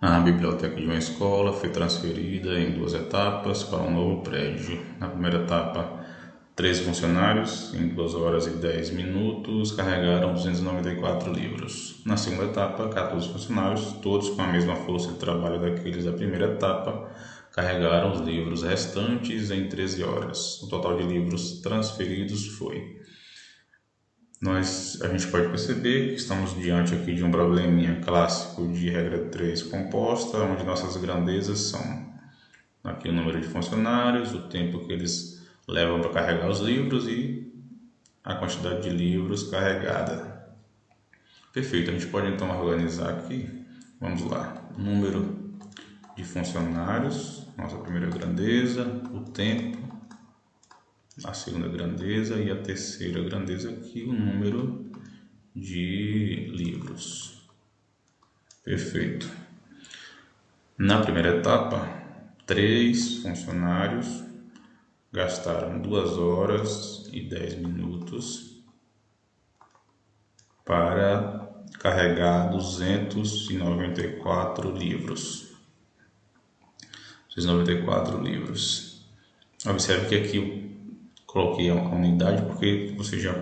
A biblioteca de uma escola foi transferida em duas etapas para um novo prédio. Na primeira etapa, 13 funcionários, em 2 horas e 10 minutos, carregaram 294 livros. Na segunda etapa, 14 funcionários, todos com a mesma força de trabalho daqueles da primeira etapa, carregaram os livros restantes em 13 horas. O total de livros transferidos foi... a gente pode perceber que estamos diante aqui de um probleminha clássico de regra 3 composta, onde nossas grandezas são aqui o número de funcionários, o tempo que eles levam para carregar os livros e a quantidade de livros carregada. Perfeito, a gente pode então organizar aqui. Vamos lá, número de funcionários, nossa primeira grandeza, o tempo, a segunda grandeza e a terceira grandeza aqui, o número de livros. Perfeito. Na primeira etapa, 3 funcionários gastaram 2 horas e 10 minutos para carregar 294 livros. 294 livros. Observe que aqui eu coloquei a unidade porque vocês já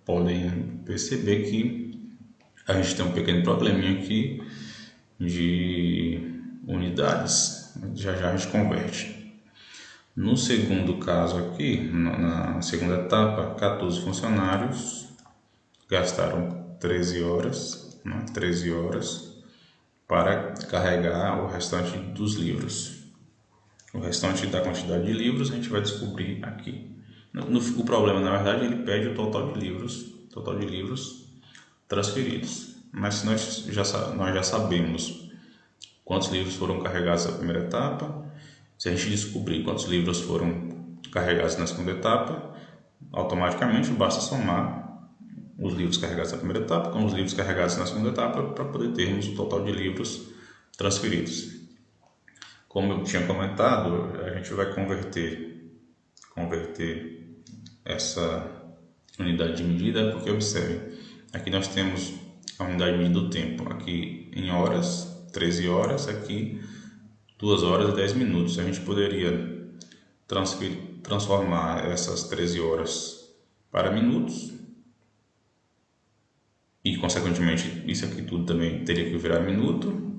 podem perceber que a gente tem um pequeno probleminha aqui de unidades. Já a gente converte. No segundo caso aqui, na segunda etapa, 14 funcionários gastaram 13 horas, 13 horas para carregar o restante dos livros. O restante da quantidade de livros a gente vai descobrir aqui. O problema, na verdade, ele pede o total de livros transferidos. Mas nós já sabemos quantos livros foram carregados na primeira etapa. Se a gente descobrir quantos livros foram carregados na segunda etapa, automaticamente basta somar os livros carregados na primeira etapa com os livros carregados na segunda etapa para poder termos o total de livros transferidos. Como eu tinha comentado, a gente vai converter essa unidade de medida, porque observe, aqui nós temos a unidade de medida do tempo, aqui em horas, 13 horas, aqui 2 horas e 10 minutos. A gente poderia transformar essas 13 horas para minutos e, consequentemente, isso aqui tudo também teria que virar minuto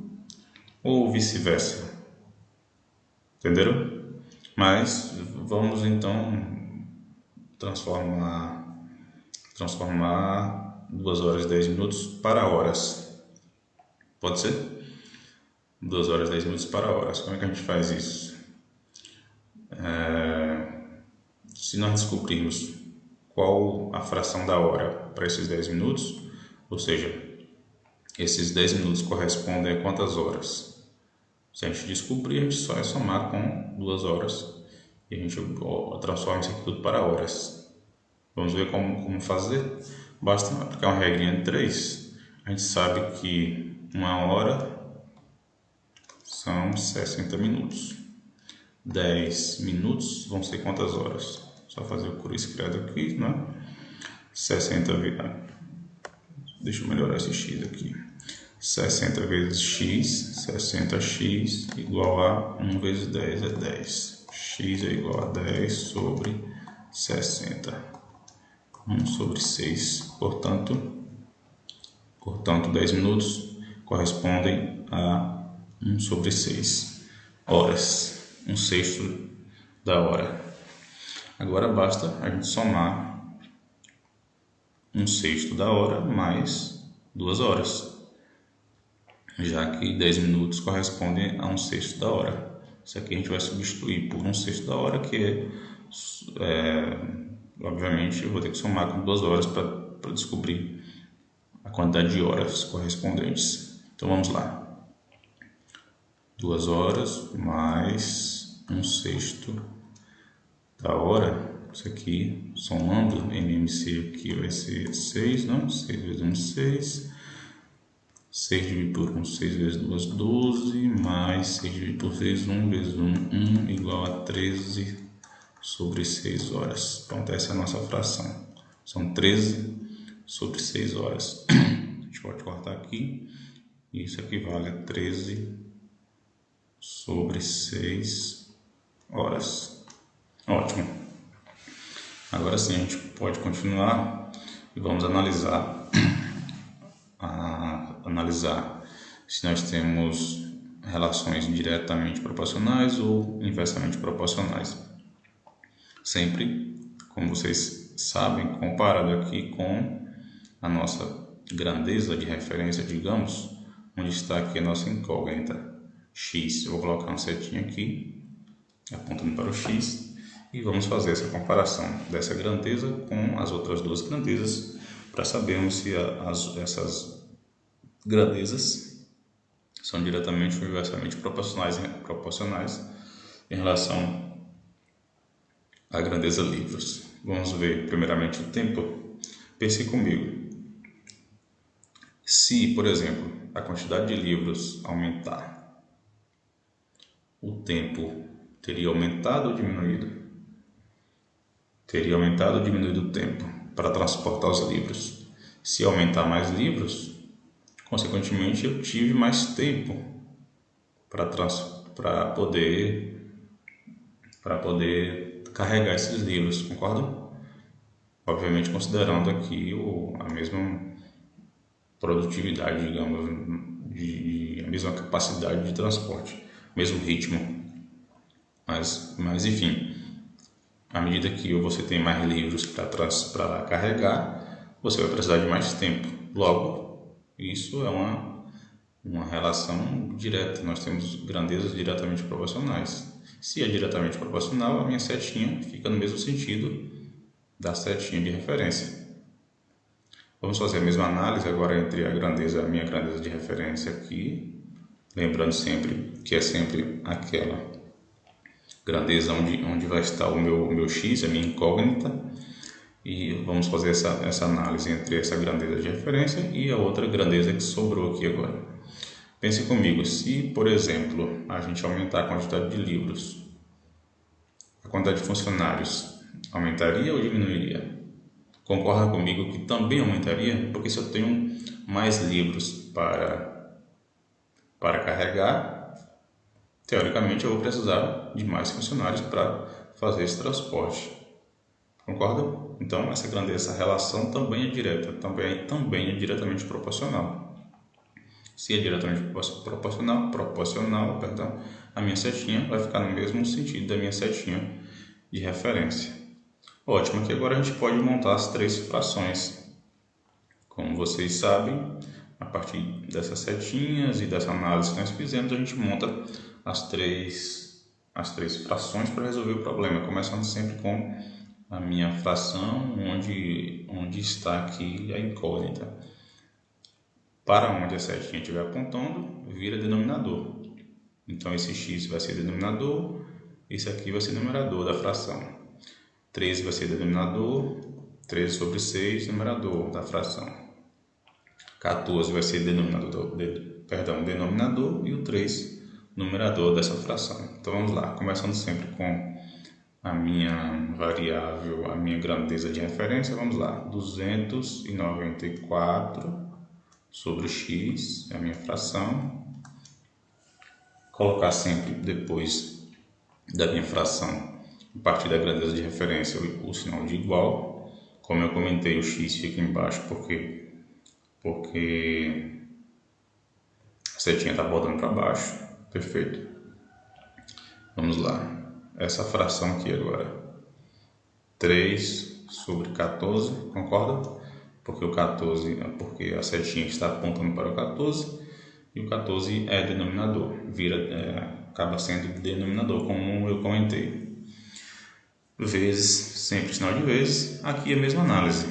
ou vice-versa. Entenderam? Mas vamos então transformar 2 horas e 10 minutos para horas. Pode ser? 2 horas e 10 minutos para horas. Como é que a gente faz isso? Se nós descobrirmos qual a fração da hora para esses 10 minutos, ou seja, esses 10 minutos correspondem a quantas horas? Se a gente descobrir, a gente só é somar com 2 horas e a gente transforma isso aqui tudo para horas. Vamos ver como fazer? Basta aplicar uma regrinha de 3. A gente sabe que 1 hora são 60 minutos. 10 minutos vão ser quantas horas? Só fazer o cruz credo aqui, né? 60 vezes... Deixa eu melhorar esse x aqui. 60 vezes x, 60x igual a 1 vezes 10 é 10. X é igual a 10 sobre 60. 1 sobre 6. Portanto, 10 minutos correspondem a 1 sobre 6 horas. 1/6 da hora. Agora basta a gente somar 1/6 da hora mais 2 horas, já que 10 minutos correspondem a 1/6 da hora. Isso aqui a gente vai substituir por 1/6 da hora, que obviamente eu vou ter que somar com 2 horas para descobrir a quantidade de horas correspondentes. Então vamos lá. 2 horas mais 1/6 da hora. Isso aqui, somando, MMC aqui vai ser 6, não? 6 vezes 1, 6. 6 dividido por 1, 6 vezes 2, 12. Mais 6 dividido por 6, 1 vezes 1, 1, igual a 13 sobre 6 horas. Pronto, essa é a nossa fração. São 13 sobre 6 horas. A gente pode cortar aqui. Isso equivale a 13 sobre 6 horas. Ótimo. Agora sim, a gente pode continuar e vamos analisar se nós temos relações diretamente proporcionais ou inversamente proporcionais. Sempre, como vocês sabem, comparado aqui com a nossa grandeza de referência, digamos, onde está aqui a nossa incógnita x. Eu vou colocar uma setinha aqui, apontando para o x, e vamos fazer essa comparação dessa grandeza com as outras duas grandezas para sabermos se essas grandezas são diretamente ou inversamente proporcionais em relação à grandeza livros. Vamos ver primeiramente o tempo. Pense comigo. Se, por exemplo, a quantidade de livros aumentar, o tempo teria aumentado ou diminuído? Teria aumentado ou diminuído o tempo para transportar os livros. Se aumentar mais livros, consequentemente eu tive mais tempo para poder carregar esses livros, concordam? Obviamente considerando aqui a mesma produtividade, digamos, a mesma capacidade de transporte, mesmo ritmo. Mas enfim, à medida que você tem mais livros para carregar, você vai precisar de mais tempo. Logo, isso é uma relação direta. Nós temos grandezas diretamente proporcionais. Se é diretamente proporcional, a minha setinha fica no mesmo sentido da setinha de referência. Vamos fazer a mesma análise agora entre a minha grandeza de referência aqui, lembrando sempre que é sempre aquela grandeza onde vai estar o meu x, a minha incógnita, e vamos fazer essa análise entre essa grandeza de referência e a outra grandeza que sobrou aqui agora. Pense comigo, se, por exemplo, a gente aumentar a quantidade de livros, a quantidade de funcionários aumentaria ou diminuiria? Concorda comigo que também aumentaria? Porque se eu tenho mais livros para carregar, teoricamente eu vou precisar de mais funcionários para fazer esse transporte. Concorda? Então essa relação também é direta, também é diretamente proporcional. Se é diretamente proporcional, a minha setinha vai ficar no mesmo sentido da minha setinha de referência. Ótimo, aqui agora a gente pode montar as três frações. Como vocês sabem, a partir dessas setinhas e dessa análise que nós fizemos, a gente monta as três frações para resolver o problema, começando sempre com a minha fração onde está aqui a incógnita. Para onde a setinha estiver apontando, vira denominador. Então esse x vai ser denominador, esse aqui vai ser numerador da fração. 13 vai ser denominador, 13 sobre 6, numerador da fração. 14 vai ser denominador e o 3, numerador dessa fração. Então vamos lá, começando sempre com a minha variável, a minha grandeza de referência, vamos lá, 294 sobre x, é a minha fração. Colocar sempre depois da minha fração, a partir da grandeza de referência, o sinal de igual. Como eu comentei, o x fica embaixo porque a setinha está botando para baixo. Perfeito. Vamos lá. Essa fração aqui agora. 3 sobre 14, concorda? Porque a setinha está apontando para o 14 e o 14 é denominador, acaba sendo denominador, como eu comentei. Vezes, sempre sinal de vezes, aqui é a mesma análise.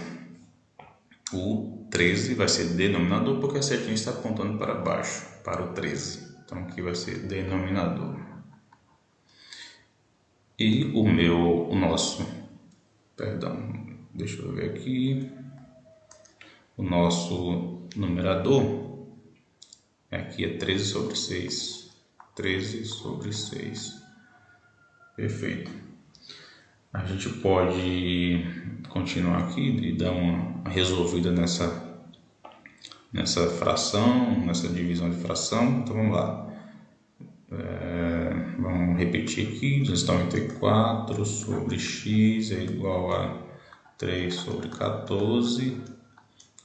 O 13 vai ser denominador porque a setinha está apontando para baixo, para o 13. Então aqui vai ser denominador. E deixa eu ver aqui. O nosso numerador aqui é 13 sobre 6. 13 sobre 6. Perfeito. A gente pode continuar aqui e dar uma resolvida nessa fração, nessa divisão de fração. Então vamos lá. vamos repetir aqui, 294 sobre x é igual a 3 sobre 14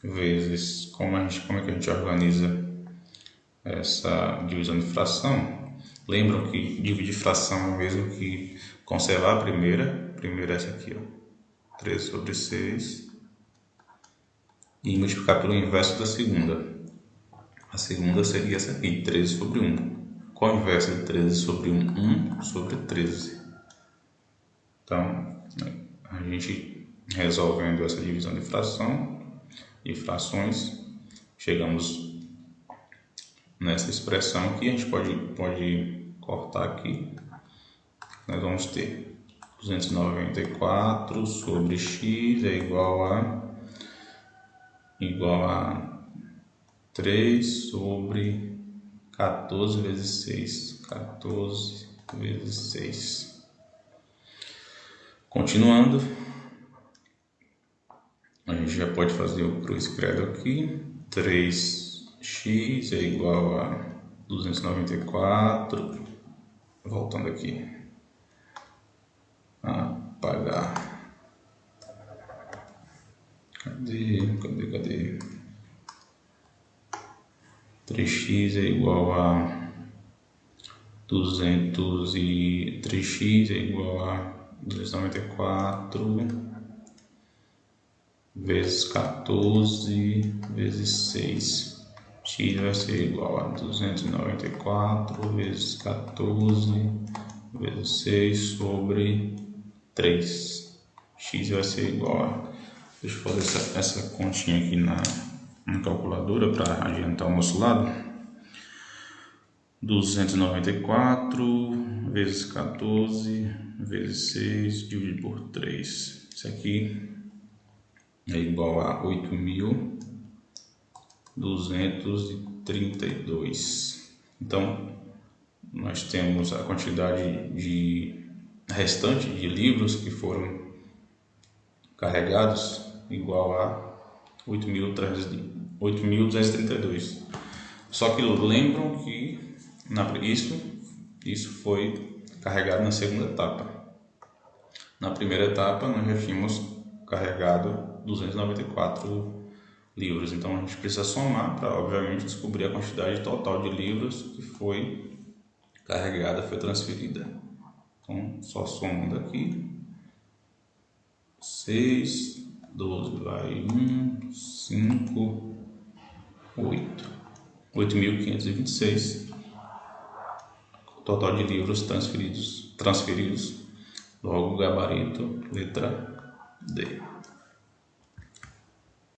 vezes, como é que a gente organiza essa divisão de fração? Lembram que dividir fração é o mesmo que conservar a primeira é essa aqui, ó, 13 sobre 6, e multiplicar pelo inverso da segunda. A segunda seria essa aqui, 13 sobre 1. Qual é o inverso de 13 sobre 1? 1 sobre 13. Então, a gente resolvendo essa divisão de frações, chegamos nessa expressão que a gente pode cortar aqui. Nós vamos ter 294 sobre x é igual a 3 sobre 14 vezes 6. 14 vezes 6. Continuando, a gente já pode fazer o cruz credo aqui. 3x é igual a 294. Voltando aqui. Apagar. Cadê? 3x é igual a 3x é igual a 294 vezes 14 vezes 6. X vai ser igual a 294 vezes 14 vezes 6 sobre 3. X vai ser igual a... Deixa eu fazer essa continha aqui na calculadora para adiantar o nosso lado. 294 vezes 14 vezes 6 dividido por 3. Isso aqui é igual a 8.232. Então, nós temos a quantidade restante de livros que foram carregados igual a 8.232. Só que lembram que isso foi carregado na segunda etapa. Na primeira etapa nós já tínhamos carregado 294 livros, então a gente precisa somar para obviamente descobrir a quantidade total de livros que foi carregada, foi transferida. Então só somando aqui, 6, 12 vai 1, 5, 8, 8.526, total de livros transferidos, logo gabarito, letra D.